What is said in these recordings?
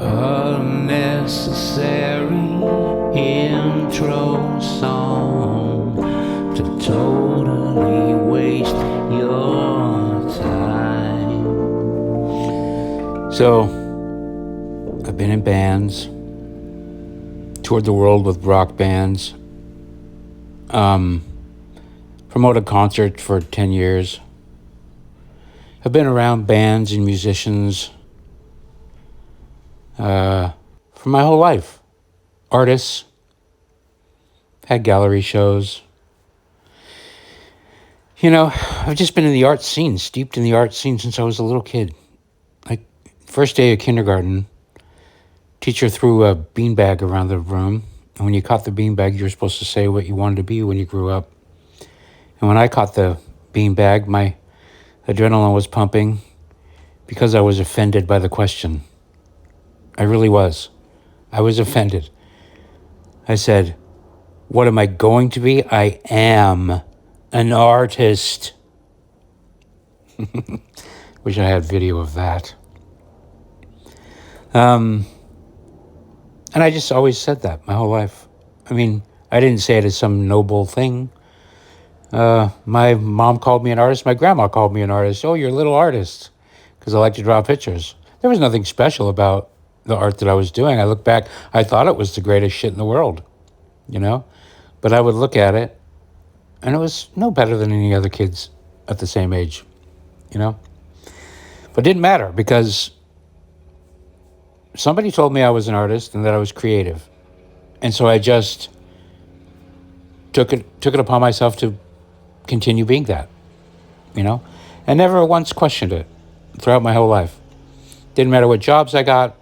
Unnecessary intro song to totally waste your time. So, I've been in bands, toured the world with rock bands, promoted concerts for 10 years. I've been around bands and musicians for my whole life. Artists, had gallery shows. You know, I've just been in the art scene, steeped in the art scene since I was a little kid. Like, first day of kindergarten, teacher threw a beanbag around the room. And when you caught the beanbag, you were supposed to say what you wanted to be when you grew up. And when I caught the beanbag, my adrenaline was pumping because I was offended by the question. I really was. I was offended. I said, what am I going to be? I am an artist. Wish I had video of that. And I just always said that my whole life. I mean, I didn't say it as some noble thing. My mom called me an artist. My grandma called me an artist. Oh, you're a little artist, because I like to draw pictures. There was nothing special about the art that I was doing. I look back, I thought it was the greatest shit in the world, you know? But I would look at it, and it was no better than any other kids at the same age, you know? But it didn't matter, because somebody told me I was an artist and that I was creative. And so I just took it upon myself to continue being that, you know? And never once questioned it throughout my whole life. Didn't matter what jobs I got.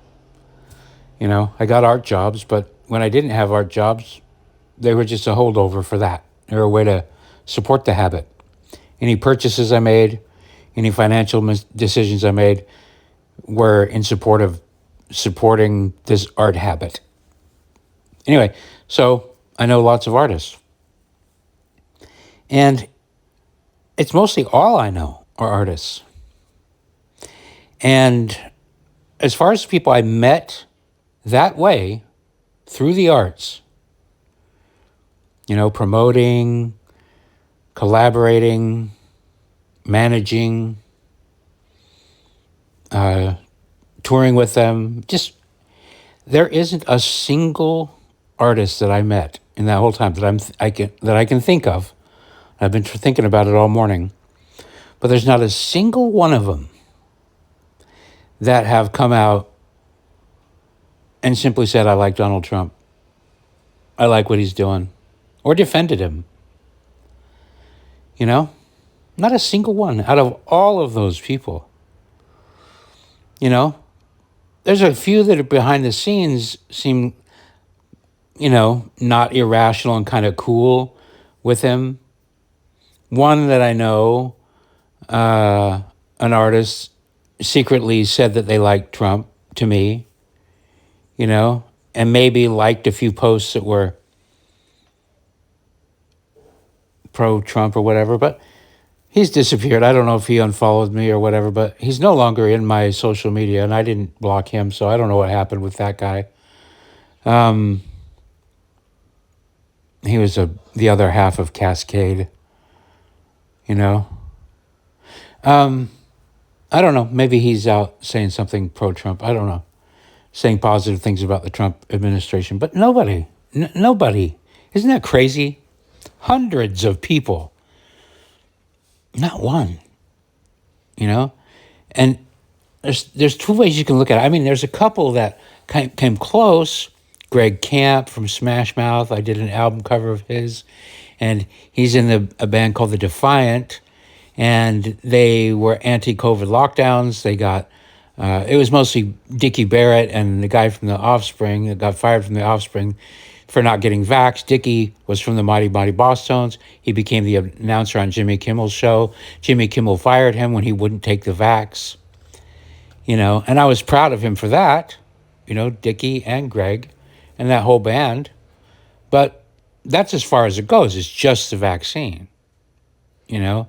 You know, I got art jobs, but when I didn't have art jobs, they were just a holdover for that. They were a way to support the habit. Any purchases I made, any financial decisions I made were in support of supporting this art habit. Anyway, so I know lots of artists. And it's mostly all I know are artists. And as far as people I met that way through the arts, you know, promoting, collaborating, managing, touring with them, just there isn't a single artist that I met in that whole time that I can think of. I've been thinking about it all morning, but there's not a single one of them that have come out and simply said, I like Donald Trump. I like what he's doing. Or defended him. You know? Not a single one out of all of those people. You know? There's a few that are behind the scenes seem, you know, not irrational and kind of cool with him. One that I know, an artist, secretly said that they liked Trump to me, you know, and maybe liked a few posts that were pro-Trump or whatever, but he's disappeared. I don't know if he unfollowed me or whatever, but he's no longer in my social media, and I didn't block him, so I don't know what happened with that guy. He was the other half of Cascade, you know. I don't know. Maybe he's out saying something pro-Trump. I don't know. Saying positive things about the Trump administration. But nobody. Isn't that crazy? Hundreds of people. Not one. You know? And there's two ways you can look at it. I mean, there's a couple that came close. Greg Camp from Smash Mouth. I did an album cover of his. And he's in a band called The Defiant. And they were anti-COVID lockdowns. They got, it was mostly Dickie Barrett and the guy from The Offspring that got fired from The Offspring for not getting vaxxed. Dickie was from the Mighty Mighty Boss Tones. He became the announcer on Jimmy Kimmel's show. Jimmy Kimmel fired him when he wouldn't take the vax. You know, and I was proud of him for that. You know, Dickie and Greg and that whole band. But that's as far as it goes. It's just the vaccine, you know.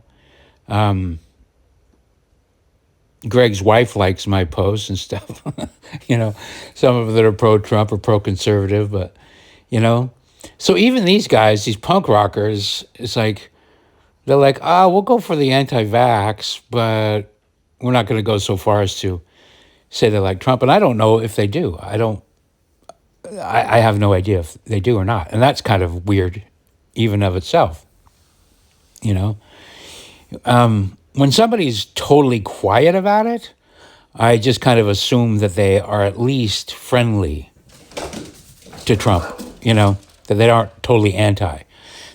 Greg's wife likes my posts and stuff. Some of them that are pro-Trump or pro-conservative, but, you know. So even these guys, these punk rockers, it's like, they're like, we'll go for the anti-vax, but we're not going to go so far as to say they like Trump. And I don't know if they do. I have no idea if they do or not. And that's kind of weird, even of itself, you know. When somebody's totally quiet about it, I just kind of assume that they are at least friendly to Trump, that they aren't totally anti.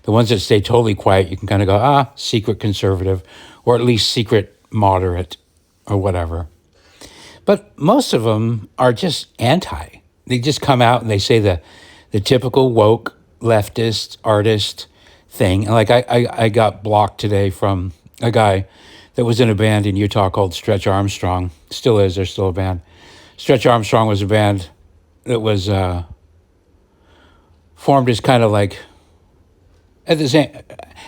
The ones that stay totally quiet, you can kind of go, secret conservative, or at least secret moderate, or whatever. But most of them are just anti. They just come out and they say the typical woke leftist artist thing. And like I got blocked today from a guy that was in a band in Utah called Stretch Armstrong. Still is, they're still a band. Stretch Armstrong was a band that was formed as kind of like, at the same,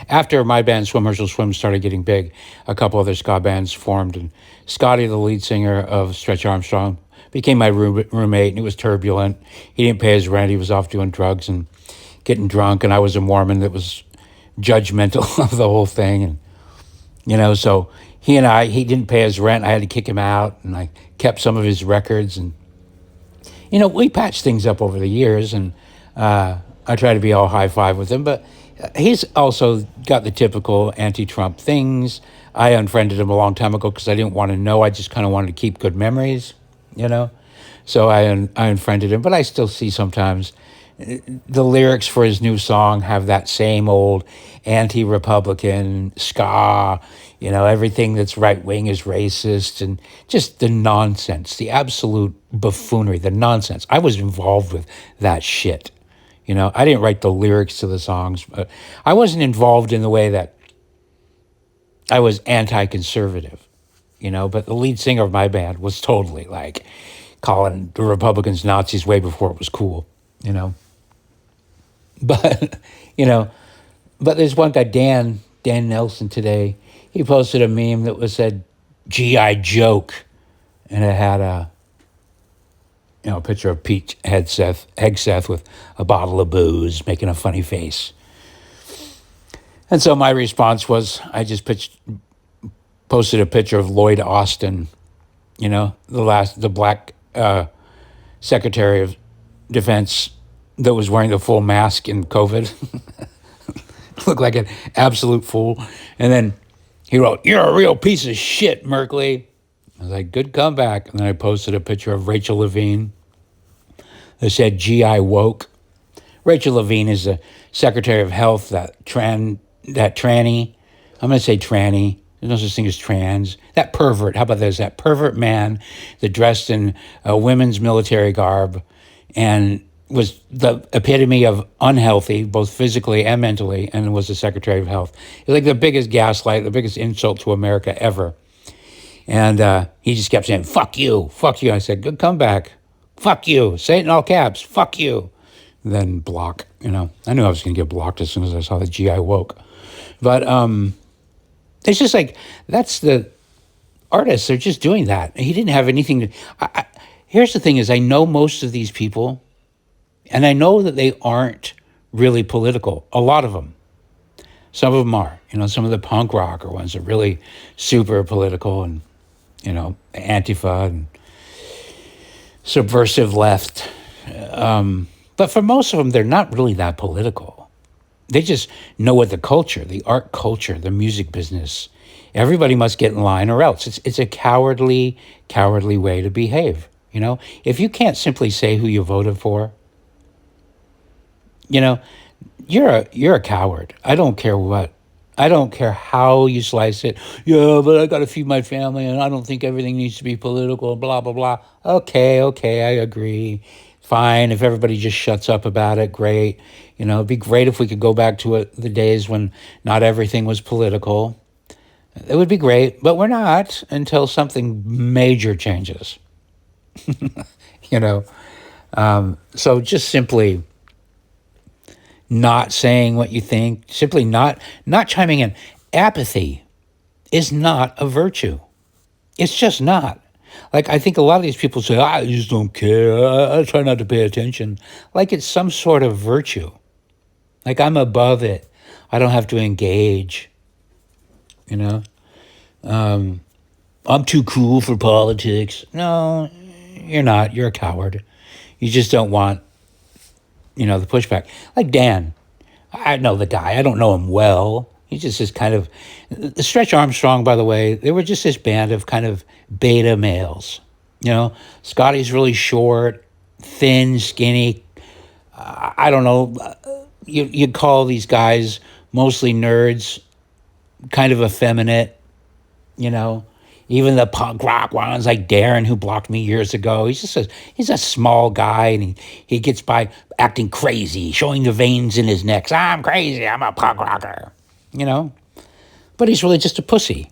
after my band Swim Herschel Swim started getting big, a couple other ska bands formed, and Scotty, the lead singer of Stretch Armstrong, became my roommate, and it was turbulent. He didn't pay his rent. He was off doing drugs and getting drunk, and I was a Mormon that was judgmental of the whole thing, and so he didn't pay his rent. I had to kick him out, and I kept some of his records, and we patched things up over the years, and I try to be all high five with him, but he's also got the typical anti-Trump things. I unfriended him a long time ago because I didn't want to know. I just kind of wanted to keep good memories, So I unfriended him, but I still see sometimes the lyrics for his new song have that same old anti-Republican ska, everything that's right-wing is racist, and just the nonsense, the absolute buffoonery, the nonsense. I was involved with that shit. I didn't write the lyrics to the songs, but I wasn't involved in the way that I was anti-conservative, but the lead singer of my band was totally like calling the Republicans Nazis way before it was cool, But, but there's one guy, Dan Nelson today, he posted a meme that said, GI joke, and it had a picture of Pete Hegseth with a bottle of booze making a funny face. And so my response was, I just posted a picture of Lloyd Austin, the black Secretary of Defense that was wearing the full mask in COVID. Looked like an absolute fool. And then he wrote, "You're a real piece of shit, Merkley." I was like, good comeback. And then I posted a picture of Rachel Levine that said GI woke. Rachel Levine is the Secretary of Health, that tranny. I'm going to say tranny. There's no such thing as trans. That pervert. How about this? That pervert man that dressed in a women's military garb and was the epitome of unhealthy, both physically and mentally, and was the Secretary of Health. It was like the biggest gaslight, the biggest insult to America ever. And he just kept saying, fuck you, fuck you. I said, good comeback. Fuck you. Say it in all caps. Fuck you. And then block, I knew I was going to get blocked as soon as I saw the GI woke. But it's just like, that's the artists. They're just doing that. He didn't have anything to... Here's the thing is, I know most of these people, and I know that they aren't really political. A lot of them. Some of them are. Some of the punk rocker ones are really super political and, Antifa and subversive left. But for most of them, they're not really that political. They just know what the culture, the art culture, the music business, everybody must get in line or else. It's a cowardly way to behave. If you can't simply say who you voted for, you're a coward. I don't care what. I don't care how you slice it. Yeah, but I got to feed my family, and I don't think everything needs to be political, blah, blah, blah. Okay, I agree. Fine, if everybody just shuts up about it, great. It'd be great if we could go back to the days when not everything was political. It would be great, but we're not until something major changes. So just simply not saying what you think, simply not chiming in. Apathy is not a virtue. It's just not. Like, I think a lot of these people say, I just don't care. I try not to pay attention. Like it's some sort of virtue. Like I'm above it. I don't have to engage, you know? I'm too cool for politics. No, you're not. You're a coward. You just don't want, the pushback. Like Dan. I know the guy. I don't know him well. He's just this kind of Stretch Armstrong, by the way. They were just this band of kind of beta males. Scotty's really short, thin, skinny. I don't know. You'd call these guys mostly nerds, kind of effeminate. You know, even the punk rock ones like Darren, who blocked me years ago. He's a small guy, and he gets by acting crazy, showing the veins in his neck. I'm crazy. I'm a punk rocker. But he's really just a pussy.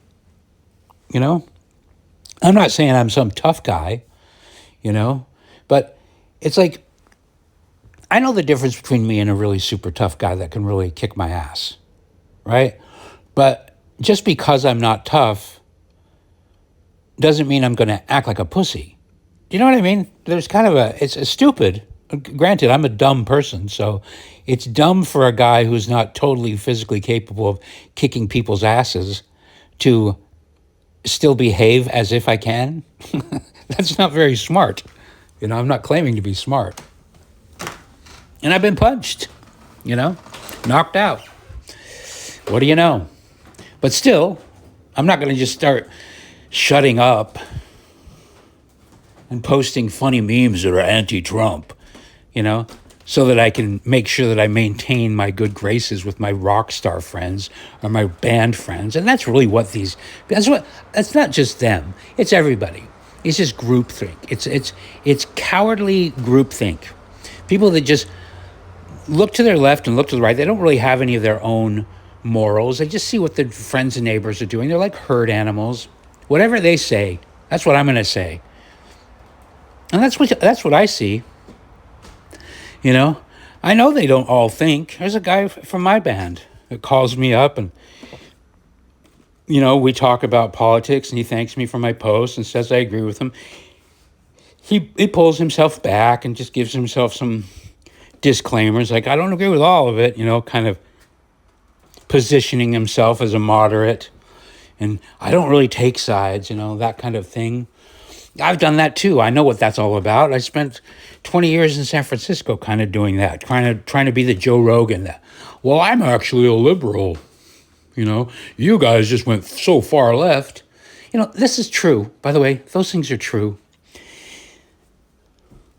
I'm not saying I'm some tough guy. But it's like I know the difference between me and a really super tough guy that can really kick my ass, right? But just because I'm not tough doesn't mean I'm going to act like a pussy. Do you know what I mean? There's kind of it's stupid. Granted, I'm a dumb person, so it's dumb for a guy who's not totally physically capable of kicking people's asses to still behave as if I can. That's not very smart. I'm not claiming to be smart. And I've been punched, knocked out. What do you know? But still, I'm not going to just start shutting up and posting funny memes that are anti-Trump, so that I can make sure that I maintain my good graces with my rock star friends or my band friends. And that's really that's not just them. It's everybody. It's just groupthink. It's cowardly groupthink. People that just look to their left and look to the right. They don't really have any of their own morals. They just see what their friends and neighbors are doing. They're like herd animals. Whatever they say, that's what I'm going to say. And that's what I see. I know they don't all think. There's a guy from my band that calls me up and, we talk about politics and he thanks me for my post and says I agree with him. He pulls himself back and just gives himself some disclaimers like, I don't agree with all of it, kind of positioning himself as a moderate. And I don't really take sides, that kind of thing. I've done that too. I know what that's all about. I spent 20 years in San Francisco kind of doing that, trying to be the Joe Rogan. Well, I'm actually a liberal. You guys just went so far left. This is true. By the way, those things are true.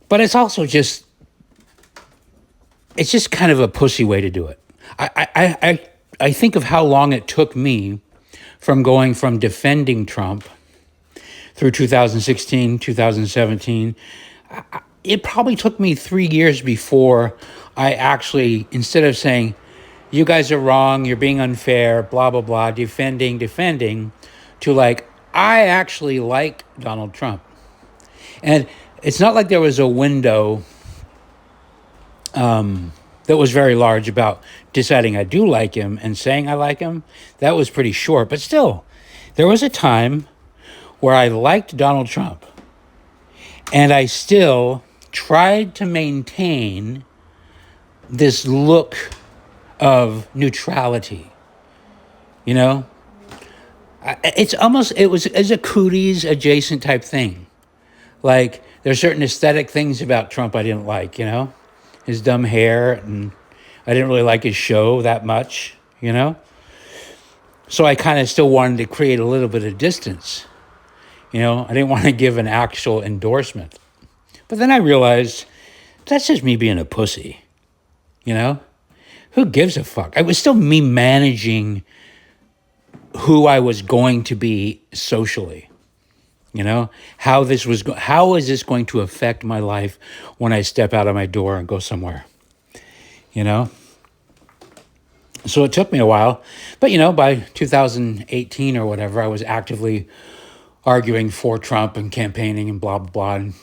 But it's also just kind of a pussy way to do it. I think of how long it took me from going from defending Trump through 2016, 2017. It probably took me 3 years before I actually, instead of saying, you guys are wrong, you're being unfair, blah, blah, blah, defending, to like, I actually like Donald Trump. And it's not like there was a window that was very large about deciding I do like him and saying I like him. That was pretty short. But still, there was a time where I liked Donald Trump. And I still tried to maintain this look of neutrality. It was a cooties adjacent type thing. Like, there's certain aesthetic things about Trump I didn't like, his dumb hair, and I didn't really like his show that much, So I kind of still wanted to create a little bit of distance. I didn't want to give an actual endorsement. But then I realized that's just me being a pussy, Who gives a fuck? It was still me managing who I was going to be socially. How is this going to affect my life when I step out of my door and go somewhere? So it took me a while, but by 2018 or whatever, I was actively arguing for Trump and campaigning and blah, blah, blah, and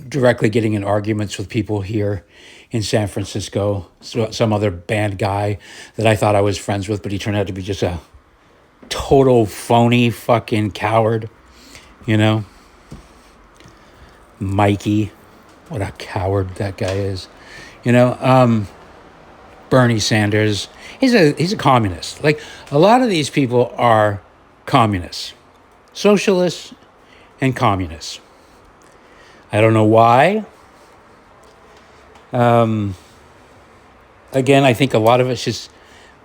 directly getting in arguments with people here in San Francisco. So some other band guy that I thought I was friends with, but he turned out to be just a total phony fucking coward. You know, Mikey, what a coward that guy is. You know, Bernie Sanders, he's a communist. Like a lot of these people are communists, socialists, and communists. I don't know why. Again, I think a lot of it's just,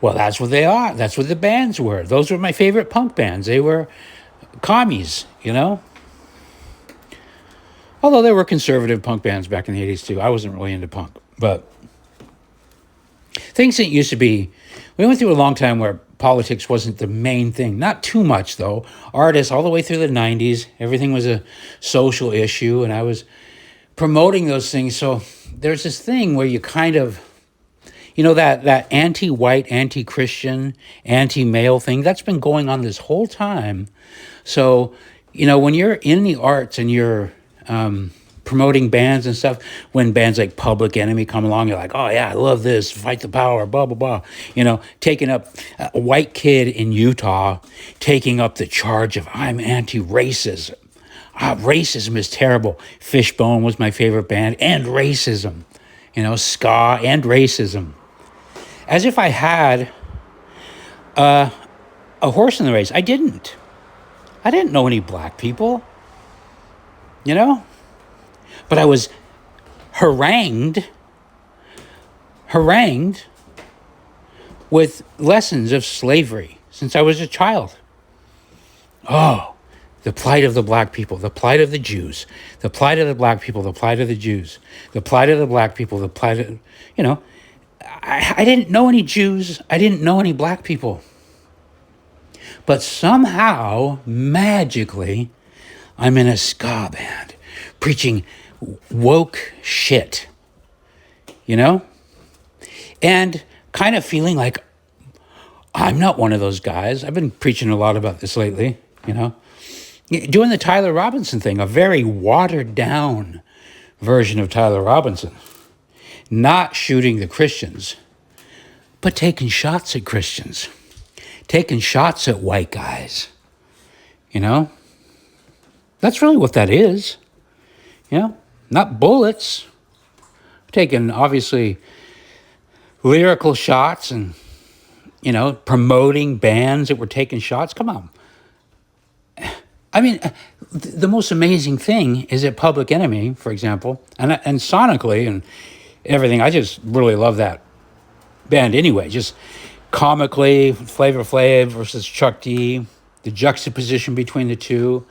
well, that's what they are. That's what the bands were. Those were my favorite punk bands. They were commies, you know? Although there were conservative punk bands back in the 80s too. I wasn't really into punk. But things that used to be, we went through a long time where politics wasn't the main thing. Not too much, though. Artists, all the way through the 90s, everything was a social issue, and I was promoting those things. So there's this thing where you kind of, you know, that anti-white, anti-Christian, anti-male thing, that's been going on this whole time. So, you know, when you're in the arts and you're promoting bands and stuff, when bands like Public Enemy come along, you're like, oh yeah, I love this, fight the power, blah, blah, blah. You know, taking up a white kid in Utah, taking up the charge of I'm anti-racism. Racism is terrible. Fishbone was my favorite band, and racism. You know, ska and racism. As if I had a horse in the race. I didn't know any black people, you know? But I was harangued with lessons of slavery since I was a child. Oh, the plight of the black people, the plight of the Jews, the plight of the black people, the plight of the Jews, the plight of the black people, the plight of, you know, I didn't know any Jews. I didn't know any black people. But somehow, magically, I'm in a ska band preaching woke shit, you know? And kind of feeling like I'm not one of those guys. I've been preaching a lot about this lately, you know? Doing the Tyler Robinson thing, a very watered down version of Tyler Robinson. Not shooting the Christians, but taking shots at Christians. Taking shots at white guys, you know? That's really what that is, you know? Not bullets. Taking, obviously, lyrical shots and, you know, promoting bands that were taking shots. Come on. I mean, the most amazing thing is at Public Enemy, for example, and sonically and everything, I just really love that band anyway. Just comically, Flavor Flav versus Chuck D, the juxtaposition between the two.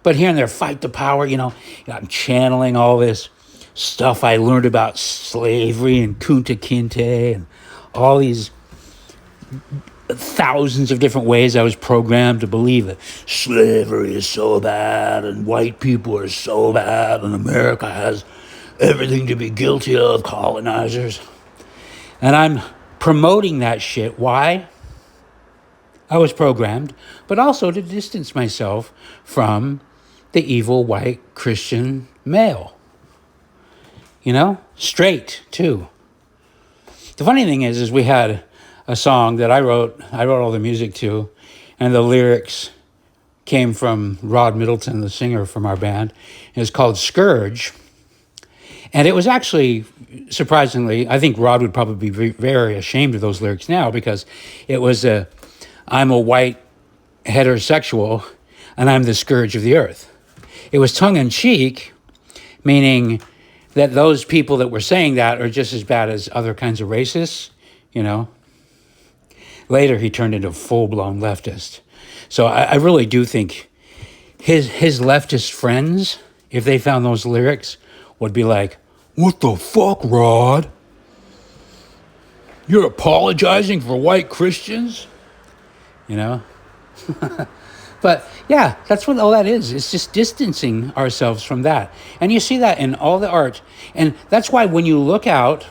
But here and there, fight the power, you know, I'm channeling all this stuff I learned about slavery and Kunta Kinte and all these thousands of different ways I was programmed to believe that slavery is so bad and white people are so bad and America has everything to be guilty of, colonizers. And I'm promoting that shit. Why? I was programmed, but also to distance myself from the evil white Christian male. You know? Straight, too. The funny thing is we had a song that I wrote all the music to, and the lyrics came from Rod Middleton, the singer from our band. It's called Scourge. And it was actually, surprisingly, I think Rod would probably be very ashamed of those lyrics now, because it was I'm a white heterosexual and I'm the scourge of the earth. It was tongue-in-cheek, meaning that those people that were saying that are just as bad as other kinds of racists, you know. Later, he turned into a full-blown leftist. So I really do think his leftist friends, if they found those lyrics, would be like, what the fuck, Rod? You're apologizing for white Christians? You know? But yeah, that's what all that is. It's just distancing ourselves from that. And you see that in all the art. And that's why when you look out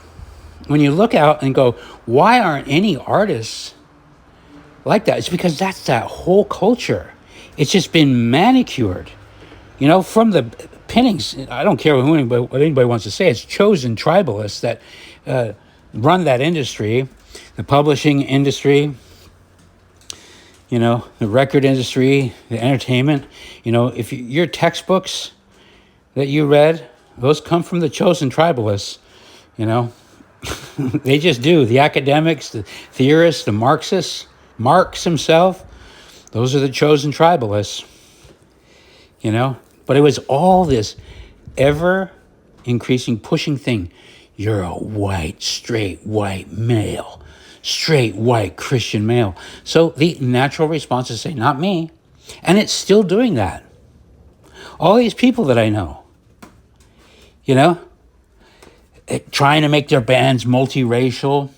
and go, why aren't any artists like that? It's because that's that whole culture. It's just been manicured. You know, from the pinnings, I don't care what anybody wants to say, it's chosen tribalists that run that industry, the publishing industry, the record industry, the entertainment. If your textbooks that you read, those come from the chosen tribalists, you know. They just do. The academics, the theorists, the Marxists, Marx himself, those are the chosen tribalists, But it was all this ever increasing, pushing thing. You're a white, straight, white male, straight, white, Christian male. So the natural response is say, not me. And it's still doing that. All these people that I know, trying to make their bands multiracial.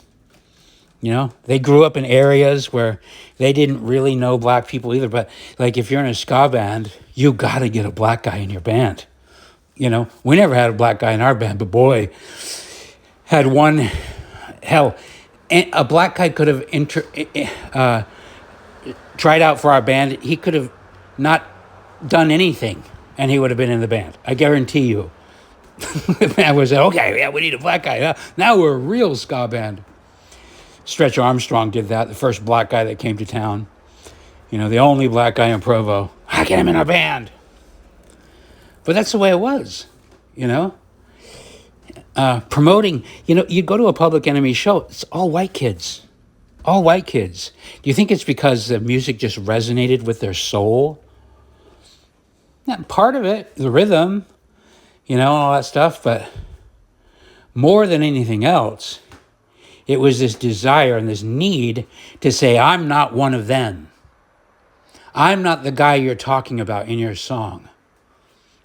They grew up in areas where they didn't really know black people either. But like if you're in a ska band, you got to get a black guy in your band. We never had a black guy in our band, but boy, had one. Hell, a black guy could have tried out for our band. He could have not done anything, and he would have been in the band. I guarantee you. I was okay. Yeah, we need a black guy. Now we're a real ska band. Stretch Armstrong did that. The first black guy that came to town. The only black guy in Provo. I get him in our band. But that's the way it was. Promoting. You go to a Public Enemy show. It's all white kids. All white kids. Do you think it's because the music just resonated with their soul? Yeah, part of it, the rhythm. All that stuff, but more than anything else, it was this desire and this need to say, I'm not one of them. I'm not the guy you're talking about in your song.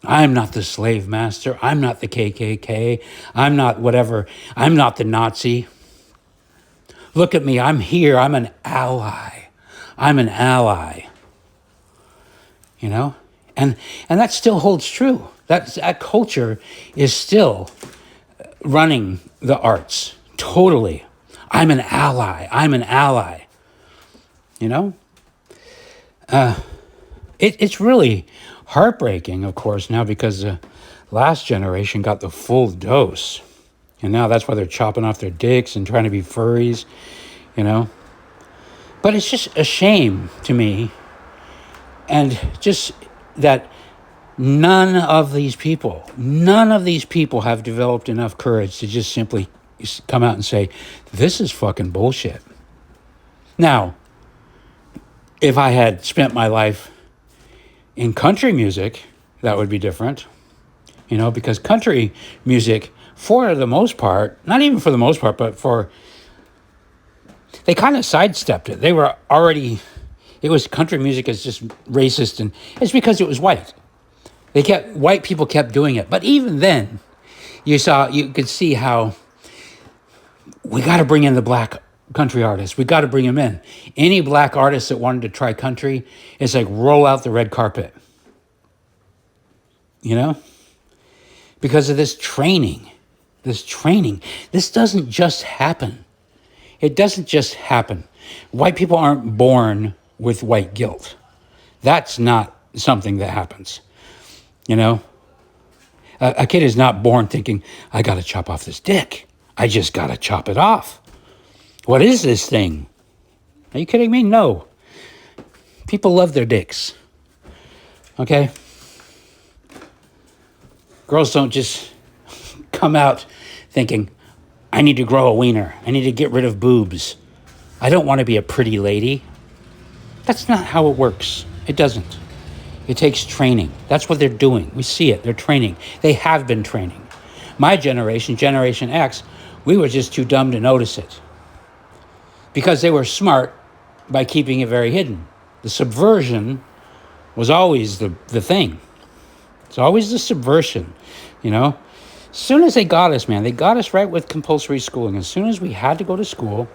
I'm not the slave master. I'm not the KKK. I'm not whatever. I'm not the Nazi. Look at me. I'm here. I'm an ally. I'm an ally. And that still holds true. That culture is still running the arts. Totally. I'm an ally. I'm an ally. It's really heartbreaking, of course, now because the last generation got the full dose. And now that's why they're chopping off their dicks and trying to be furries, But it's just a shame to me. And just that none of these people have developed enough courage to just simply come out and say, this is fucking bullshit. Now, if I had spent my life in country music, that would be different, because country music, for the most part, not even for the most part, but they kind of sidestepped it. They were already, it was country music is just racist, and it's because it was white. White people kept doing it. But even then, you could see how we got to bring in the black country artists. We got to bring them in. Any black artist that wanted to try country, it's like roll out the red carpet. Because of this training. This doesn't just happen. It doesn't just happen. White people aren't born with white guilt. That's not something that happens. A kid is not born thinking, I got to chop off this dick. I just got to chop it off. What is this thing? Are you kidding me? No. People love their dicks. Okay? Girls don't just come out thinking, I need to grow a wiener. I need to get rid of boobs. I don't want to be a pretty lady. That's not how it works. It doesn't. It takes training. That's what they're doing. We see it. They're training. They have been training. My generation, Generation X, we were just too dumb to notice it. Because they were smart by keeping it very hidden. The subversion was always the thing. It's always the subversion, As soon as they got us, man, they got us right with compulsory schooling. As soon as we had to go to school,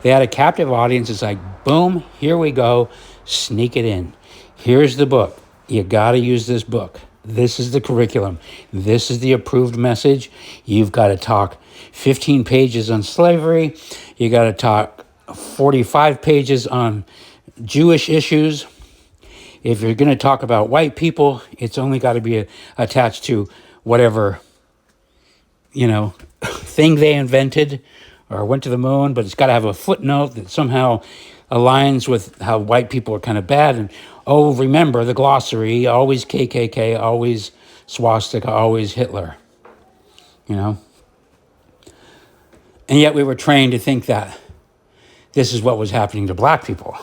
they had a captive audience. It's like, boom, here we go. Sneak it in. Here's the book. You got to use this book. This is the curriculum. This is the approved message. You've got to talk 15 pages on slavery. You got to talk 45 pages on Jewish issues. If you're going to talk about white people, it's only got to be attached to whatever, thing they invented or went to the moon, but it's got to have a footnote that somehow aligns with how white people are kind of bad. And, oh, remember the glossary, always KKK, always swastika, always Hitler, you know? And yet we were trained to think that this is what was happening to black people,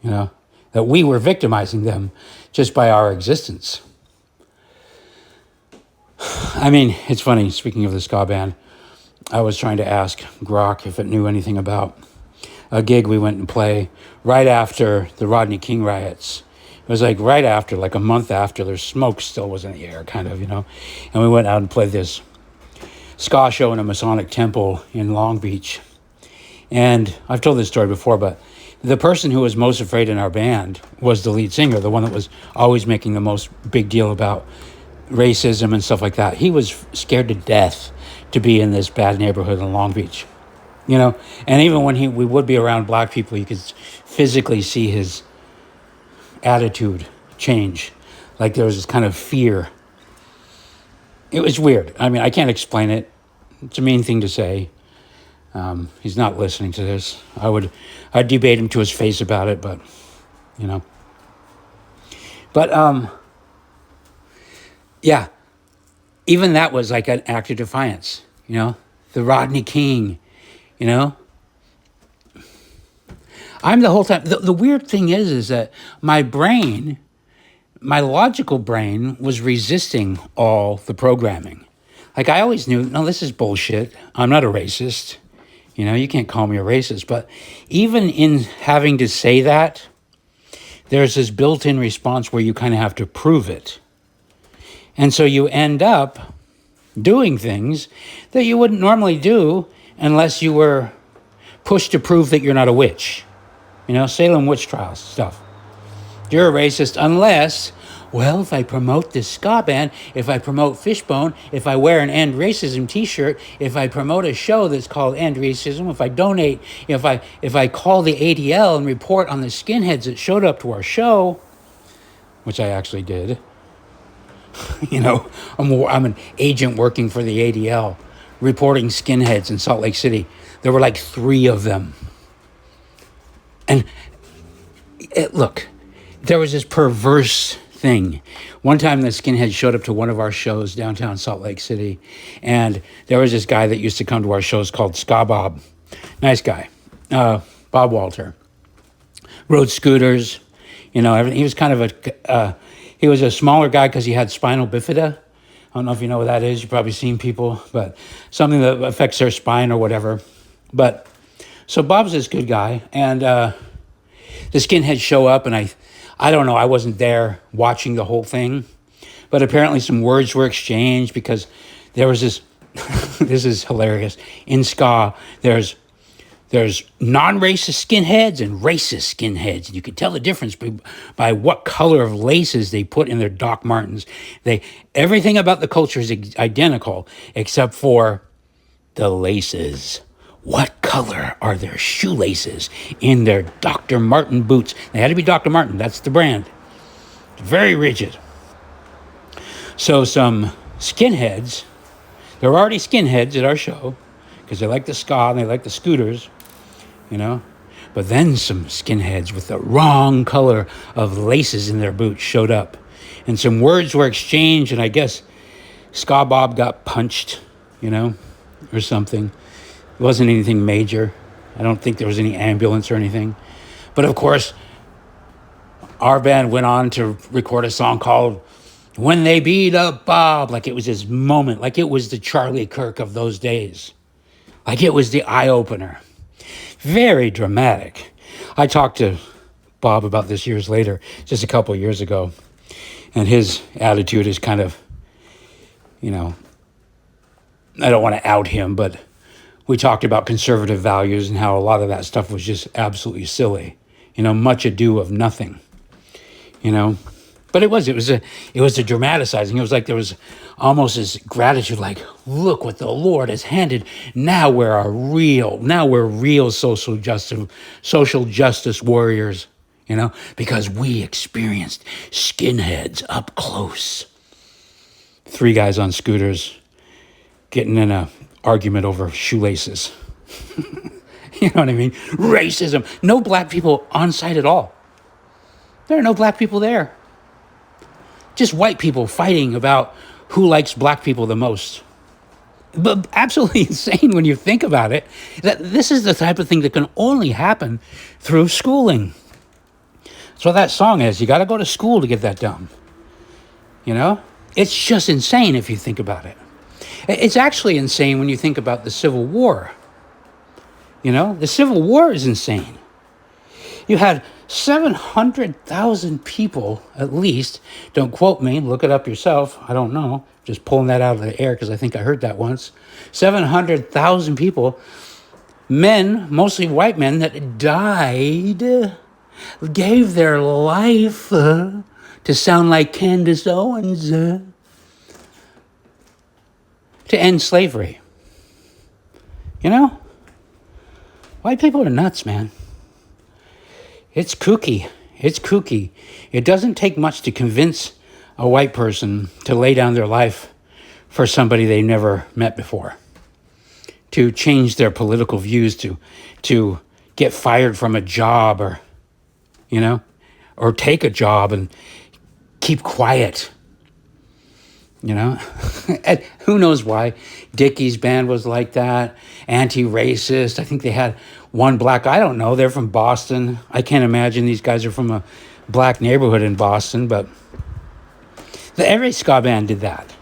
you know? That we were victimizing them just by our existence. I mean, it's funny, speaking of the ska band, I was trying to ask Grok if it knew anything about a gig we went and play right after the Rodney King riots. It was like right after, like a month after, there's smoke still was in the air, kind of, you know. And we went out and played this ska show in a Masonic temple in Long Beach. And I've told this story before, but the person who was most afraid in our band was the lead singer, the one that was always making the most big deal about racism and stuff like that. He was scared to death to be in this bad neighborhood in Long Beach, you know. And even when we would be around black people, you could physically see his attitude change. Like there was this kind of fear. It was weird. I mean, I can't explain it. It's a mean thing to say. He's not listening to this. I'd debate him to his face about it, but, you know. But, yeah, even that was like an act of defiance, you know, the Rodney King, you know. I'm the whole time. The weird thing is that my brain, my logical brain was resisting all the programming. Like I always knew, no, this is bullshit. I'm not a racist. You know, you can't call me a racist. But even in having to say that, there's this built-in response where you kind of have to prove it. And so you end up doing things that you wouldn't normally do unless you were pushed to prove that you're not a witch. You know, Salem witch trials stuff. You're a racist unless, well, if I promote this ska band, if I promote Fishbone, if I wear an End Racism t-shirt, if I promote a show that's called End Racism, if I donate, if I call the ADL and report on the skinheads that showed up to our show, which I actually did. You know, I'm an agent working for the ADL, reporting skinheads in Salt Lake City. There were like 3 of them. And look, there was this perverse thing. One time the skinhead showed up to one of our shows downtown Salt Lake City, and there was this guy that used to come to our shows called Ska Bob. Nice guy. Bob Walter. Rode scooters, you know, everything. He was kind of he was a smaller guy because he had spinal bifida. I don't know if you know what that is. You've probably seen people, but something that affects their spine or whatever. But so Bob's this good guy, and the skinheads show up, and I don't know, I wasn't there watching the whole thing, but apparently some words were exchanged because there was this, this is hilarious, in ska, there's non-racist skinheads and racist skinheads. You can tell the difference by what color of laces they put in their Doc Martens. Everything about the culture is identical except for the laces. What color are their shoelaces in their Dr. Martin boots? They had to be Dr. Martin. That's the brand. Very rigid. So some skinheads, there were already skinheads at our show because they like the ska and they like the scooters, you know. But then some skinheads with the wrong color of laces in their boots showed up. And some words were exchanged, and I guess Ska Bob got punched, you know, or something. It wasn't anything major. I don't think there was any ambulance or anything. But of course, our band went on to record a song called When They Beat Up Bob. Like it was this moment, like it was the Charlie Kirk of those days. Like it was the eye-opener. Very dramatic. I talked to Bob about this years later, just a couple of years ago. And his attitude is kind of, you know, I don't want to out him, but we talked about conservative values and how a lot of that stuff was just absolutely silly. You know, much ado of nothing. You know, but it was a dramatizing. It was like there was almost this gratitude, like, look what the Lord has handed. Now we're real social justice warriors. You know, because we experienced skinheads up close. 3 guys on scooters getting in a argument over shoelaces. You know what I mean? Racism. No black people on site at all. There are no black people there. Just white people fighting about who likes black people the most. But absolutely insane when you think about it, that this is the type of thing that can only happen through schooling. That's what that song is. You got to go to school to get that done. You know? It's just insane if you think about it. It's actually insane when you think about the Civil War. You know? The Civil War is insane. You had 700,000 people, at least. Don't quote me. Look it up yourself. I don't know. Just pulling that out of the air because I think I heard that once. 700,000 people, men, mostly white men, that died, gave their life to sound like Candace Owens to end slavery. You know? White people are nuts, man. It's kooky. It's kooky. It doesn't take much to convince a white person to lay down their life for somebody they never met before, to change their political views, to get fired from a job, or, you know, or take a job and keep quiet. You know, and who knows why? Dickie's band was like that, anti-racist. I think they had one black, I don't know, they're from Boston. I can't imagine these guys are from a black neighborhood in Boston, but every ska band did that,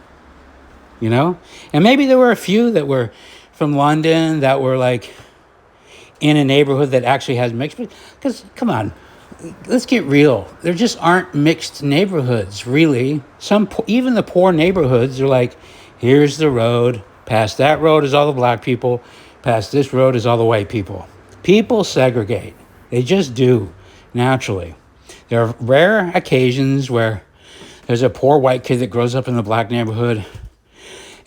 you know? And maybe there were a few that were from London that were like in a neighborhood that actually has mixed, because come on, let's get real. There just aren't mixed neighborhoods, really. Even the poor neighborhoods are like, here's the road. Past that road is all the black people. Past this road is all the white people. People segregate. They just do, naturally. There are rare occasions where there's a poor white kid that grows up in the black neighborhood.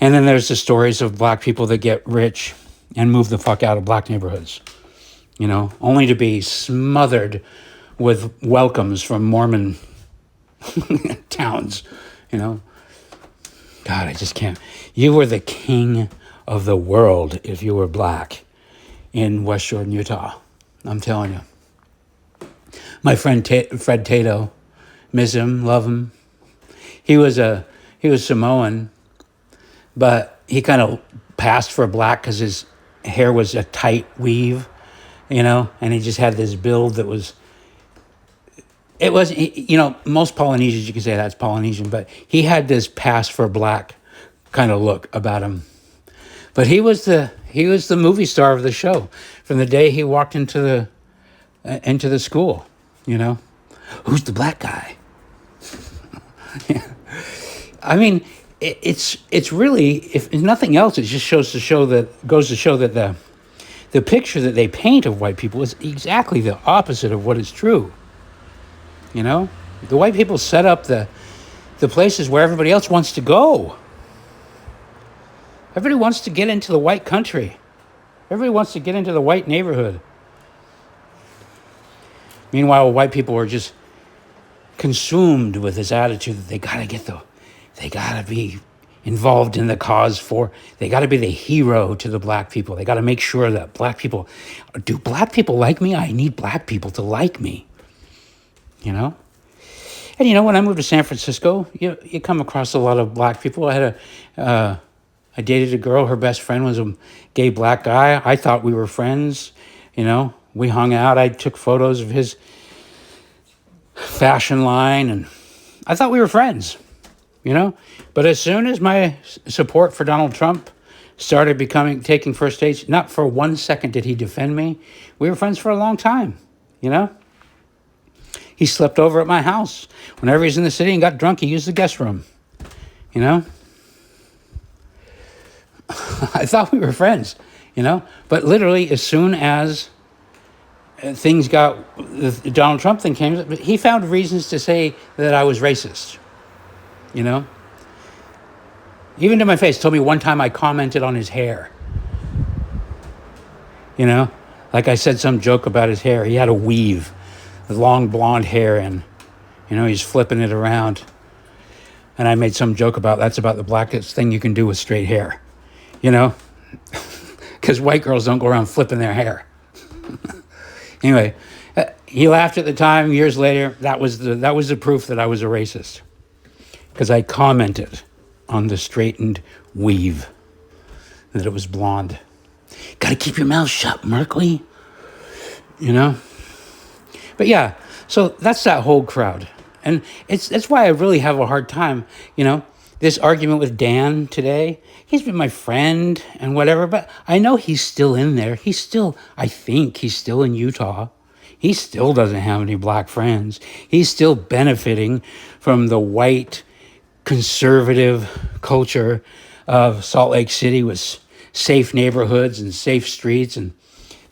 And then there's the stories of black people that get rich and move the fuck out of black neighborhoods, you know, only to be smothered with welcomes from Mormon towns, you know. God, I just can't. You were the king of the world if you were black in West Jordan, Utah. I'm telling you. My friend Fred Tato, miss him, love him. He was Samoan, but he kind of passed for black because his hair was a tight weave, you know, and he just had this build that was. It was, you know, most Polynesians, you can say that's Polynesian, but he had this pass for black kind of look about him. But he was the movie star of the show from the day he walked into the school, you know. Who's the black guy? Yeah. I mean, it's really, if nothing else, it just goes to show that the picture that they paint of white people is exactly the opposite of what is true. You know, the white people set up the places where everybody else wants to go. Everybody wants to get into the white country. Everybody wants to get into the white neighborhood. Meanwhile, white people are just consumed with this attitude that they gotta be involved in the cause they gotta be the hero to the black people. They gotta make sure that do black people like me? I need black people to like me. You know? And, you know, when I moved to San Francisco, you come across a lot of black people. I dated a girl, her best friend was a gay black guy. I thought we were friends, you know? We hung out. I took photos of his fashion line, and I thought we were friends, you know? But as soon as my support for Donald Trump started taking first stage, not for 1 second did he defend me. We were friends for a long time, you know? He slept over at my house. Whenever he's in the city and got drunk, he used the guest room. You know? I thought we were friends, you know? But literally, as soon as the Donald Trump thing came, he found reasons to say that I was racist. You know? Even to my face. Told me one time I commented on his hair. You know? Like I said some joke about his hair. He had a weave. Long blonde hair, and you know, he's flipping it around, and I made some joke that's about the blackest thing you can do with straight hair, you know, because white girls don't go around flipping their hair. Anyway, he laughed at the time. Years later, that was the proof that I was a racist, because I commented on the straightened weave that it was blonde. Got to keep your mouth shut, Merkley. You know. But yeah, so that's that whole crowd, and that's why I really have a hard time. This argument with Dan today. He's been my friend and whatever, but I know he's still in there. I think he's still in Utah. He still doesn't have any black friends. He's still benefiting from the white conservative culture of Salt Lake City with safe neighborhoods and safe streets and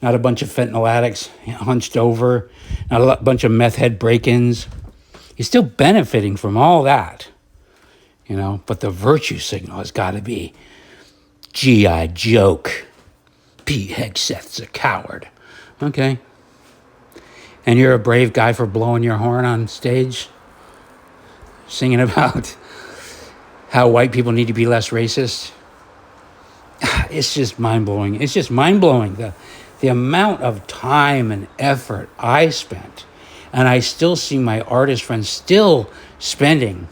not a bunch of fentanyl addicts hunched over, not a bunch of meth head break-ins. He's still benefiting from all that, but the virtue signal has got to be G.I. joke. Pete Hegseth's a coward. Okay. And you're a brave guy for blowing your horn on stage, singing about how white people need to be less racist. It's just mind-blowing. It's just mind-blowing, the amount of time and effort I spent, and I still see my artist friends still spending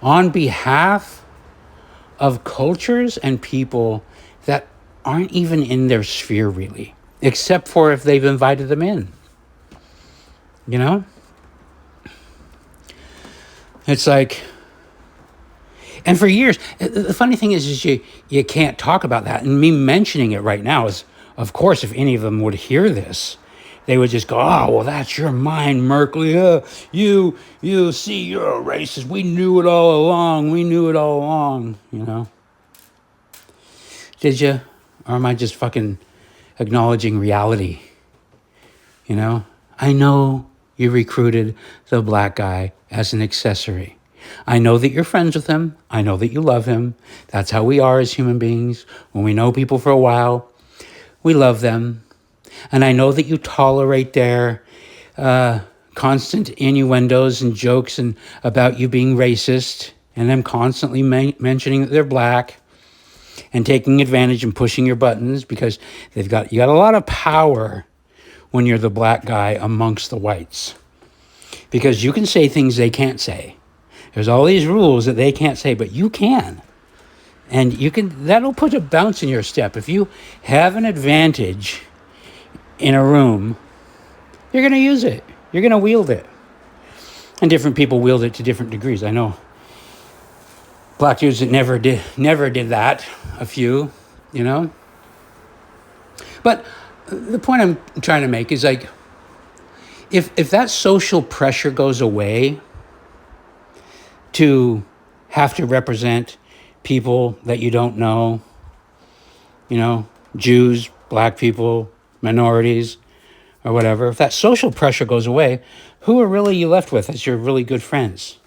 on behalf of cultures and people that aren't even in their sphere, really, except for if they've invited them in. It's like, and for years, the funny thing is you can't talk about that. And me mentioning it right now is, of course, if any of them would hear this, they would just go, oh, well, that's your mind, Merkley. You see, you're a racist. We knew it all along. Did you? Or am I just fucking acknowledging reality? I know you recruited the black guy as an accessory. I know that you're friends with him. I know that you love him. That's how we are as human beings. When we know people for a while, we love them. And I know that you tolerate their constant innuendos and jokes and about you being racist and them constantly mentioning that they're black and taking advantage and pushing your buttons because you got a lot of power when you're the black guy amongst the whites. Because you can say things they can't say. There's all these rules that they can't say, but you can. And that'll put a bounce in your step. If you have an advantage in a room, you're going to use it. You're going to wield it. And different people wield it to different degrees. I know black dudes that never did that, a few, But the point I'm trying to make is like, if that social pressure goes away to have to represent people that you don't know, Jews, black people, minorities, or whatever, if that social pressure goes away, who are really you left with as your really good friends?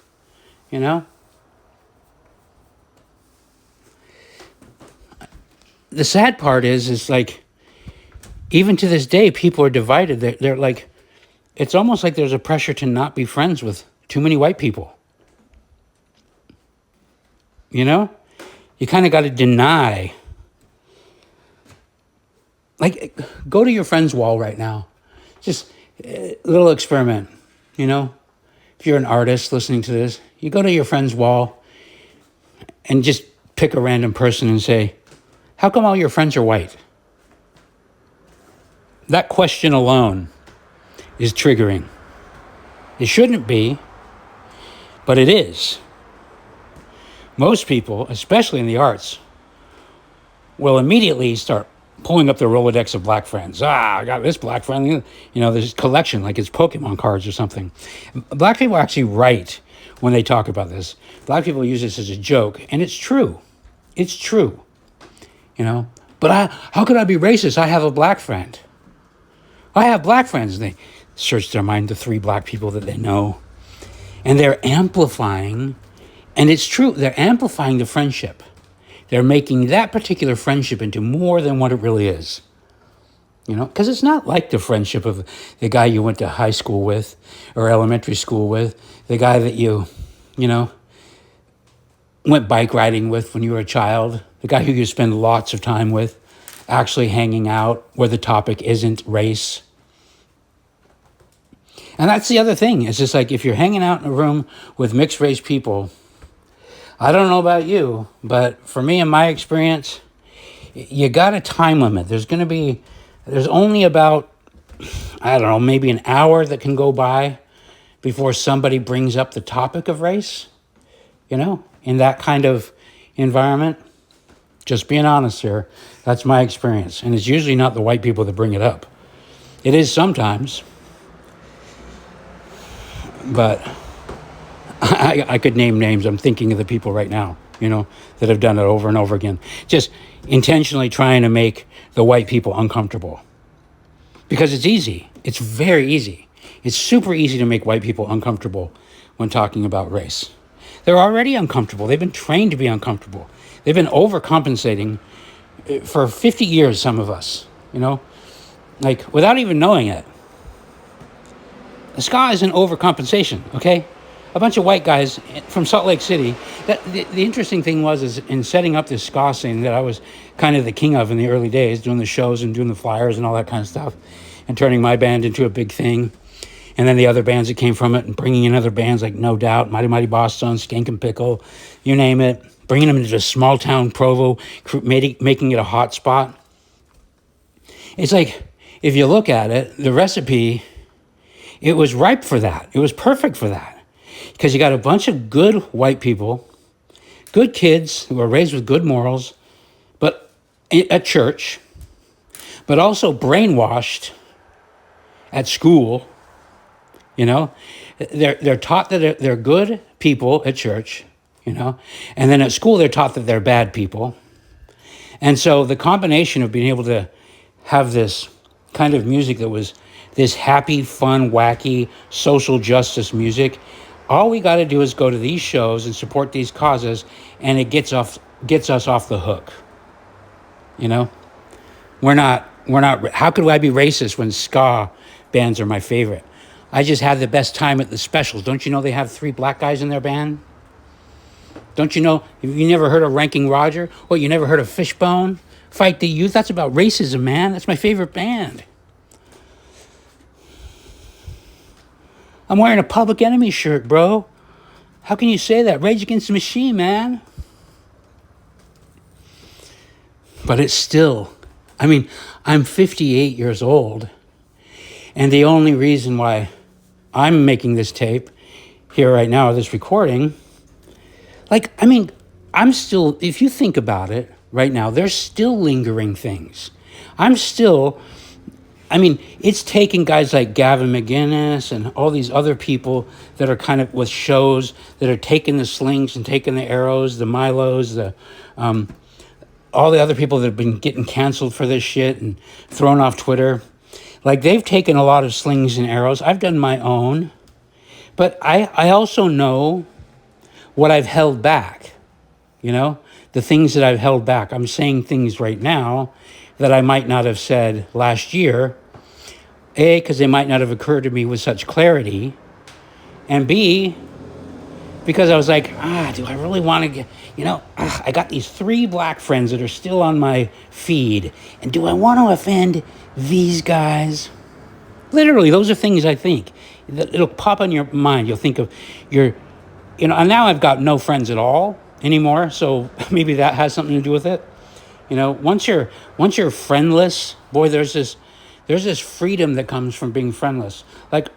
The sad part is like, even to this day, people are divided. They're like, it's almost like there's a pressure to not be friends with too many white people. You kind of got to deny. Like, go to your friend's wall right now. Just a little experiment, If you're an artist listening to this, you go to your friend's wall and just pick a random person and say, how come all your friends are white? That question alone is triggering. It shouldn't be, but it is. Most people, especially in the arts, will immediately start pulling up their Rolodex of black friends. I got this black friend. This collection, like it's Pokemon cards or something. Black people actually write when they talk about this. Black people use this as a joke, and it's true. It's true. But how could I be racist? I have a black friend. I have black friends. And they search their mind to 3 black people that they know. And they're amplifying, and it's true, they're amplifying the friendship. They're making that particular friendship into more than what it really is. Because it's not like the friendship of the guy you went to high school with or elementary school with, the guy that you went bike riding with when you were a child, the guy who you spend lots of time with, actually hanging out where the topic isn't race. And that's the other thing. It's just like if you're hanging out in a room with mixed race people, I don't know about you, but for me, in my experience, you got a time limit. There's only about, I don't know, maybe an hour that can go by before somebody brings up the topic of race, in that kind of environment. Just being honest here, that's my experience. And it's usually not the white people that bring it up. It is sometimes, but I could name names. I'm thinking of the people right now, that have done it over and over again. Just intentionally trying to make the white people uncomfortable. Because it's easy. It's very easy. It's super easy to make white people uncomfortable when talking about race. They're already uncomfortable. They've been trained to be uncomfortable. They've been overcompensating for 50 years, some of us, like without even knowing it. The ska is an overcompensation, okay? A bunch of white guys from Salt Lake City. The interesting thing is in setting up this ska scene that I was kind of the king of in the early days, doing the shows and doing the flyers and all that kind of stuff, and turning my band into a big thing. And then the other bands that came from it, and bringing in other bands like No Doubt, Mighty Mighty Boston, Skank and Pickle, you name it, bringing them into a small town Provo, making it a hot spot. It's like, if you look at it, the recipe, it was ripe for that. It was perfect for that. Because you got a bunch of good white people, good kids who are raised with good morals, but at church, but also brainwashed at school. They're taught that they're good people at church, and then at school they're taught that they're bad people. And so the combination of being able to have this kind of music that was this happy, fun, wacky, social justice music, all we got to do is go to these shows and support these causes, and it gets us off the hook. We're not. How could I be racist when ska bands are my favorite? I just had the best time at the specials. Don't you know they have 3 black guys in their band? Don't you know? You never heard of Ranking Roger? What, you never heard of Fishbone? Fight the Youth? That's about racism, man. That's my favorite band. I'm wearing a Public Enemy shirt, bro. How can you say that? Rage Against the Machine, man. But it's still, I'm 58 years old. And the only reason why I'm making this tape here right now, this recording, I'm still, if you think about it right now, there's still lingering things. It's taken guys like Gavin McInnes and all these other people that are kind of with shows that are taking the slings and taking the arrows, the Milos, all the other people that have been getting canceled for this shit and thrown off Twitter. Like, they've taken a lot of slings and arrows. I've done my own. But I also know what I've held back, the things that I've held back. I'm saying things right now that I might not have said last year. A, because they might not have occurred to me with such clarity. And B, because I was like, do I really want to get, I got these 3 black friends that are still on my feed. And do I want to offend these guys? Literally, those are things I think. It'll pop on your mind. You'll think of and now I've got no friends at all anymore. So maybe that has something to do with it. Once you're friendless, boy, there's this freedom that comes from being friendless. Like,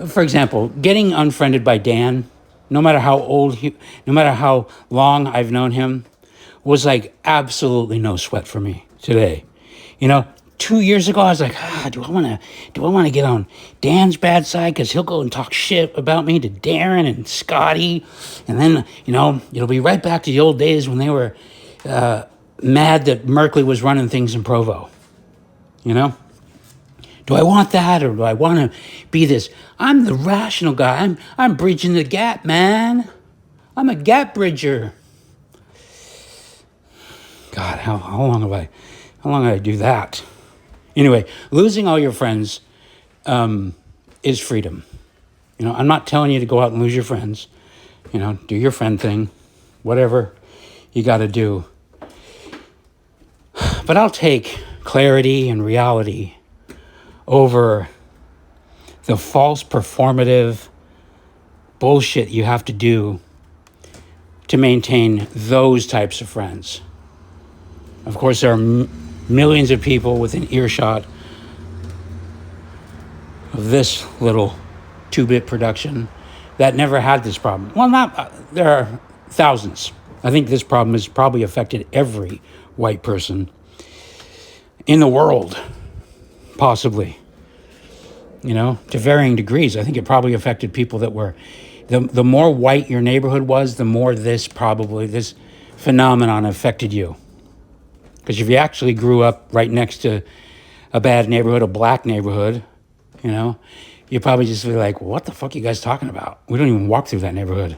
for example, getting unfriended by Dan, no matter how long I've known him, was like absolutely no sweat for me today. 2 years ago, I was like, do I want to get on Dan's bad side? Because he'll go and talk shit about me to Darren and Scotty. And then, it'll be right back to the old days when they were mad that Merkley was running things in Provo. Do I want that, or do I want to be this? I'm the rational guy. I'm bridging the gap, man. I'm a gap bridger. God, how long have I do that? Anyway, losing all your friends is freedom. I'm not telling you to go out and lose your friends. Do your friend thing, whatever you got to do. But I'll take clarity and reality over the false performative bullshit you have to do to maintain those types of friends. Of course, there are millions of people within earshot of this little 2-bit production that never had this problem. Well, there are thousands. I think this problem has probably affected every white person in the world, possibly, to varying degrees. I think it probably affected people that were, the more white your neighborhood was, the more this phenomenon affected you. Because if you actually grew up right next to a bad neighborhood, a black neighborhood, you probably just be like, what the fuck are you guys talking about? We don't even walk through that neighborhood.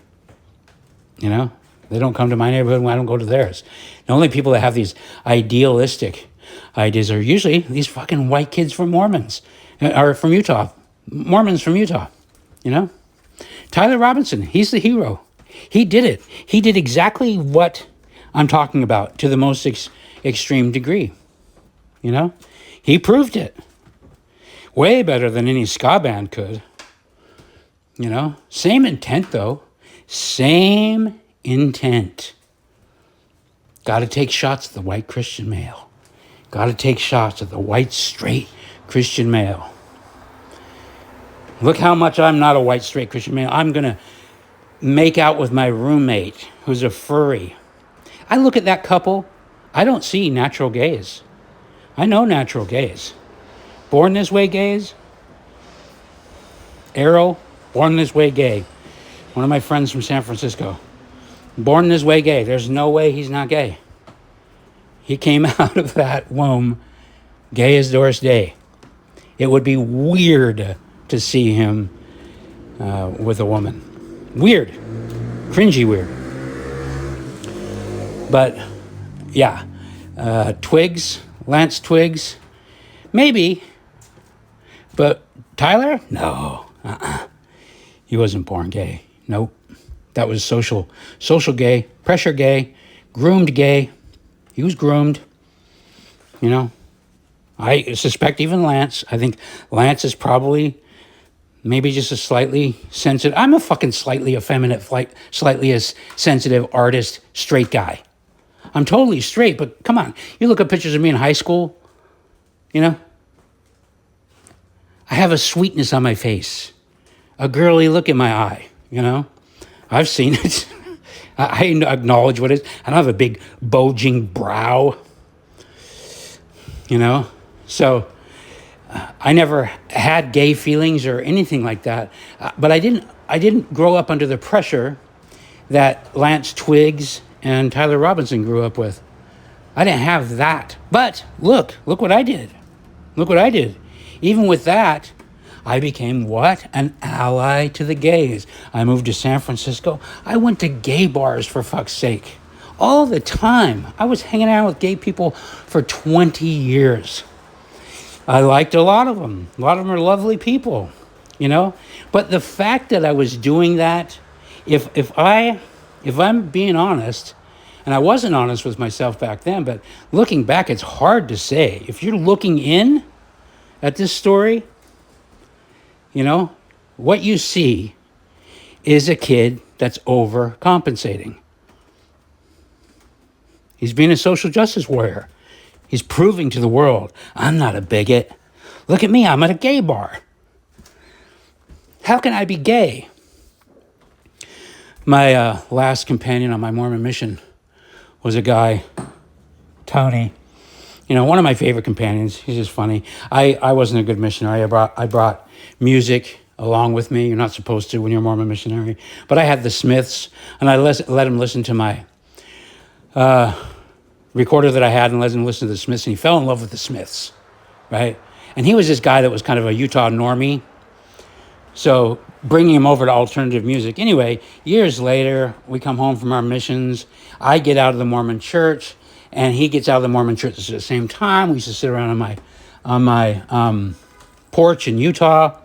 They don't come to my neighborhood when I don't go to theirs. The only people that have these idealistic ideas are usually these fucking white kids from Mormons, or from Utah. Mormons from Utah, Tyler Robinson, he's the hero. He did it. He did exactly what I'm talking about to the most extreme degree. He proved it. Way better than any ska band could. Same intent though. Same intent. Got to take shots at the white Christian male. Got to take shots at the white straight Christian male. Look how much I'm not a white straight Christian male. I'm going to make out with my roommate who's a furry. I look at that couple. I don't see natural gays. I know natural gays. Born this way gays. Arrow, born this way gay. One of my friends from San Francisco. Born this way gay. There's no way he's not gay. He came out of that womb gay as Doris Day. It would be weird to see him with a woman. Weird. Cringy weird. But, yeah. Twigs, Lance Twigs, maybe. But Tyler? No. He wasn't born gay. Nope. That was social gay, pressure gay, groomed gay. He was groomed. I suspect even Lance. I think Lance is probably maybe just a slightly sensitive. I'm a fucking slightly effeminate, slightly as sensitive artist, straight guy. I'm totally straight, but come on. You look at pictures of me in high school, I have a sweetness on my face, a girly look in my eye, I've seen it. I acknowledge what it is. I don't have a big bulging brow, So I never had gay feelings or anything like that. But I didn't grow up under the pressure that Lance Twigs and Tyler Robinson grew up with. I didn't have that. But look what I did. Look what I did. Even with that, I became what? An ally to the gays. I moved to San Francisco. I went to gay bars, for fuck's sake. All the time. I was hanging out with gay people for 20 years. I liked a lot of them. A lot of them are lovely people, But the fact that I was doing that, if I'm being honest, and I wasn't honest with myself back then, but looking back, it's hard to say. If you're looking in at this story, what you see is a kid that's overcompensating. He's being a social justice warrior. He's proving to the world, I'm not a bigot. Look at me, I'm at a gay bar. How can I be gay? My last companion on my Mormon mission was a guy, Tony. One of my favorite companions. He's just funny. I wasn't a good missionary. I brought music along with me. You're not supposed to when you're a Mormon missionary. But I had the Smiths, and I let him listen to my recorder that I had and let him listen to the Smiths, and he fell in love with the Smiths, right? And he was this guy that was kind of a Utah normie. So bringing him over to alternative music. Anyway, years later, we come home from our missions. I get out of the Mormon church, and he gets out of the Mormon church at the same time. We used to sit around on my porch in Utah,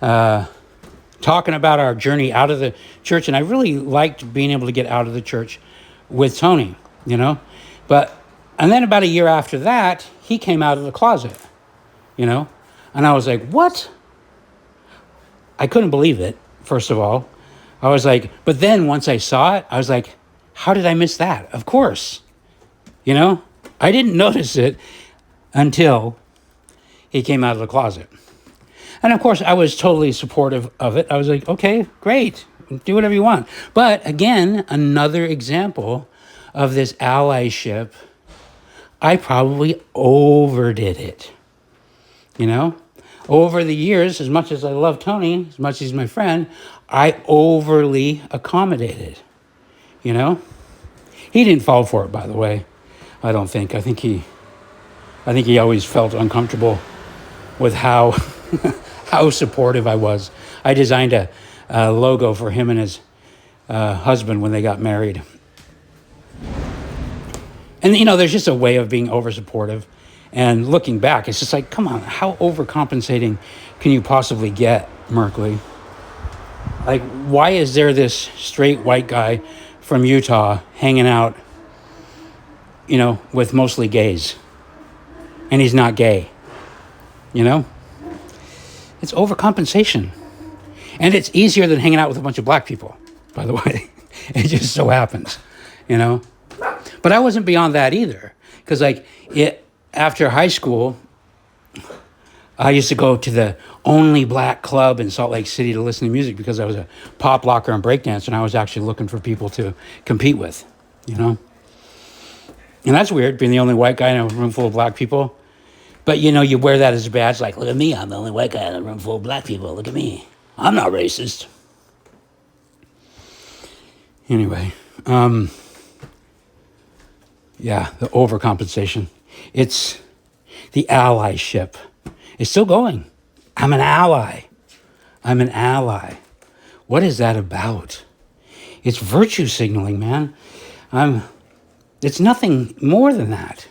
talking about our journey out of the church. And I really liked being able to get out of the church with Tony, and then about a year after that, he came out of the closet, And I was like, what? I couldn't believe it, first of all. I was like, but then once I saw it, I was like, how did I miss that? Of course. You know, I didn't notice it until he came out of the closet. And of course, I was totally supportive of it. I was like, okay, great. Do whatever you want. But again, another example of this allyship. I probably overdid it. You know, over the years, as much as I love Tony, as much as he's my friend, I overly accommodated. You know, he didn't fall for it, by the way. I don't think. I think he always felt uncomfortable with how how supportive I was. I designed a logo for him and his husband when they got married. And, you know, there's just a way of being over supportive. And looking back, it's just like, come on, how overcompensating can you possibly get, Merkley? Like, why is there this straight white guy from Utah hanging out, you know, with mostly gays? And he's not gay, you know? It's overcompensation. And it's easier than hanging out with a bunch of black people, by the way. It just so happens, you know? But I wasn't beyond that either. Because, like, after high school, I used to go to the only black club in Salt Lake City to listen to music because I was a pop locker and breakdancer, and I was actually looking for people to compete with, you know? And that's weird, being the only white guy in a room full of black people. But, you know, you wear that as a badge, like, look at me, I'm the only white guy in a room full of black people. Look at me. I'm not racist. Anyway, yeah, the overcompensation. It's the allyship. It's still going. I'm an ally. I'm an ally. What is that about? It's virtue signaling, man. It's nothing more than that.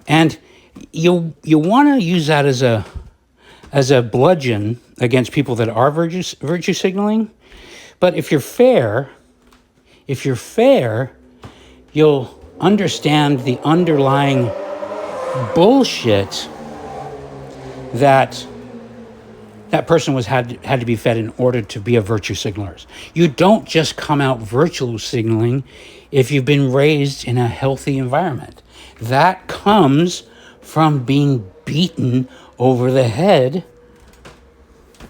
And you want to use that as a bludgeon against people that are virtue signaling. But if you're fair, you'll understand the underlying bullshit that person had to be fed in order to be a virtue signaler. You don't just come out virtue signaling if you've been raised in a healthy environment. That comes from being beaten over the head.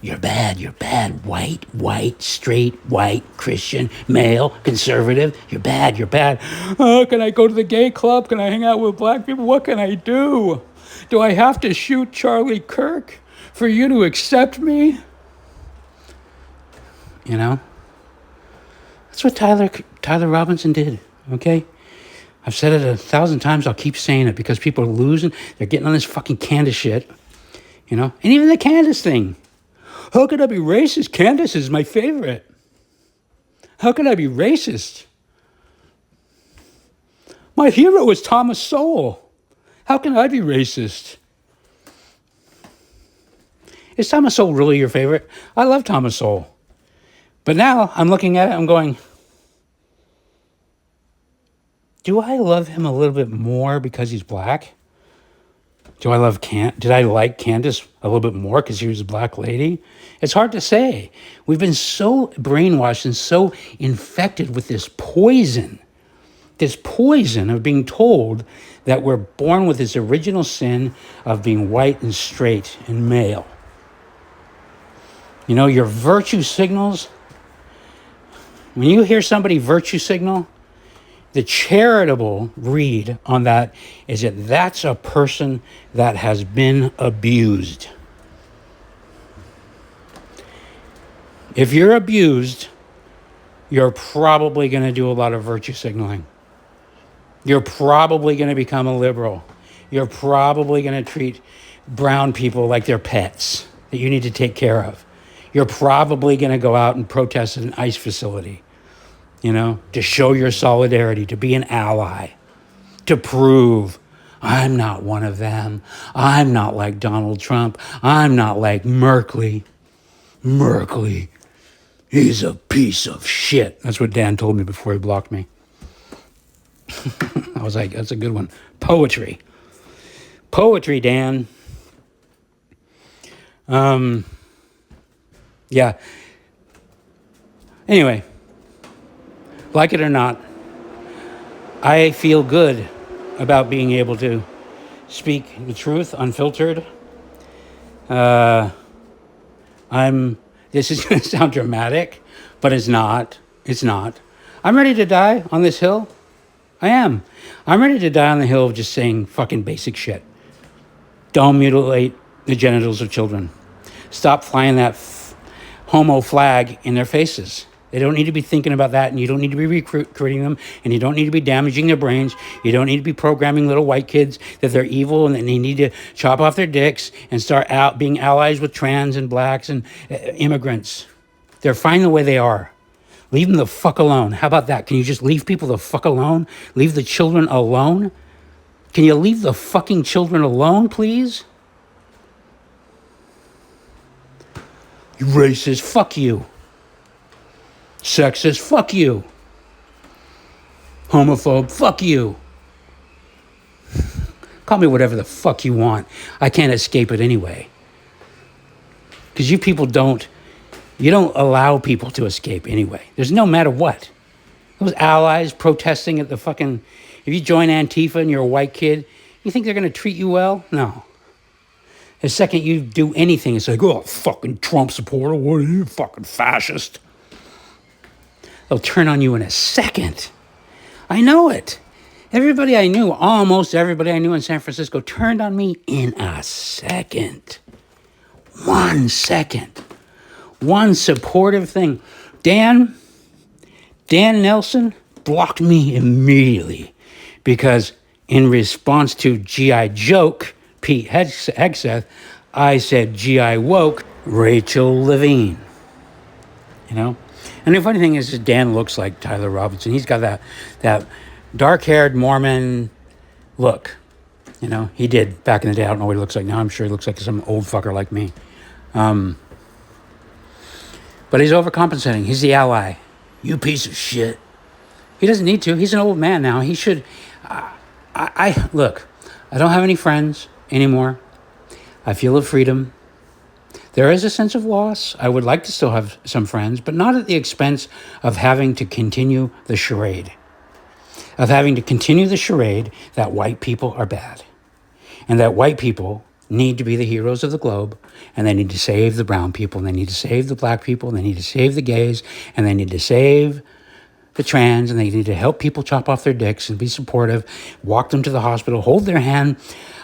You're bad, white, straight, white, Christian, male, conservative. You're bad. Oh, can I go to the gay club? Can I hang out with black people? What can I do? Do I have to shoot Charlie Kirk for you to accept me? You know? That's what Tyler Robinson did, okay? I've said it 1,000 times. I'll keep saying it because people are losing. They're getting on this fucking Candace shit, you know? And even the Candace thing. How could I be racist? Candace is my favorite. How could I be racist? My hero is Thomas Sowell. How can I be racist? Is Thomas Sowell really your favorite? I love Thomas Sowell. But now I'm looking at it, I'm going, do I love him a little bit more because he's black? Did I like Candace a little bit more because she was a black lady? It's hard to say. We've been so brainwashed and so infected with this poison of being told that we're born with this original sin of being white and straight and male. You know, your virtue signals, when you hear somebody virtue signal, the charitable read on that is that that's a person that has been abused. If you're abused, you're probably going to do a lot of virtue signaling. You're probably going to become a liberal. You're probably going to treat brown people like they're pets that you need to take care of. You're probably going to go out and protest at an ICE facility. You know, to show your solidarity, to be an ally, to prove I'm not one of them. I'm not like Donald Trump. I'm not like Merkley. Merkley, he's a piece of shit. That's what Dan told me before he blocked me. I was like, that's a good one. Poetry, Dan. Yeah. Anyway, like it or not, I feel good about being able to speak the truth unfiltered. This is going to sound dramatic, but it's not. It's not. I'm ready to die on this hill. I am. I'm ready to die on the hill of just saying fucking basic shit. Don't mutilate the genitals of children. Stop flying that homo flag in their faces. They don't need to be thinking about that, and you don't need to be recruiting them, and you don't need to be damaging their brains. You don't need to be programming little white kids that they're evil and that they need to chop off their dicks and start out being allies with trans and blacks and immigrants. They're fine the way they are. Leave them the fuck alone. How about that? Can you just leave people the fuck alone? Leave the children alone? Can you leave the fucking children alone, please? You racist, fuck you. Sexist, fuck you. Homophobe, fuck you. Call me whatever the fuck you want. I can't escape it anyway. Because you people don't allow people to escape anyway. There's no matter what. Those allies protesting at the fucking, if you join Antifa and you're a white kid, you think they're going to treat you well? No. The second you do anything, it's like, oh, fucking Trump supporter, what are you, fucking fascist? They'll turn on you in a second. I know it. Everybody I knew, almost everybody I knew in San Francisco turned on me in a second. 1 second. One supportive thing. Dan Nelson blocked me immediately because in response to G.I. Joke, Pete Hegseth, I said G.I. Woke, Rachel Levine. You know? And the funny thing is Dan looks like Tyler Robinson. He's got that dark-haired Mormon look. You know, he did back in the day. I don't know what he looks like now. I'm sure he looks like some old fucker like me. But he's overcompensating. He's the ally. You piece of shit. He doesn't need to. He's an old man now. He should... Look, I don't have any friends anymore. I feel a freedom. There is a sense of loss. I would like to still have some friends, but not at the expense of having to continue the charade. Of having to continue the charade that white people are bad. And that white people need to be the heroes of the globe, and they need to save the brown people, and they need to save the black people, and they need to save the gays, and they need to save the trans, and they need to help people chop off their dicks and be supportive, walk them to the hospital, hold their hand.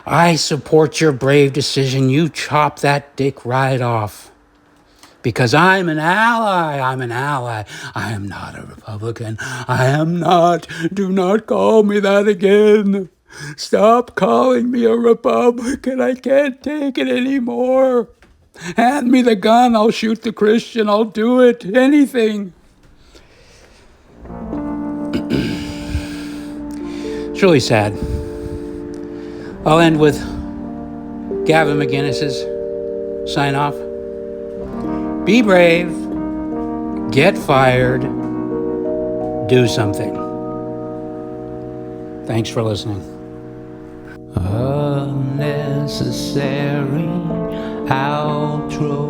I support your brave decision. You chop that dick right off. Because I'm an ally. I'm an ally. I am not a Republican. I am not. Do not call me that again. Stop calling me a Republican. I can't take it anymore. Hand me the gun. I'll shoot the Christian. I'll do it. Anything. It's really sad. I'll end with Gavin McInnes's sign off. Be brave. Get fired. Do something. Thanks for listening. Unnecessary outro.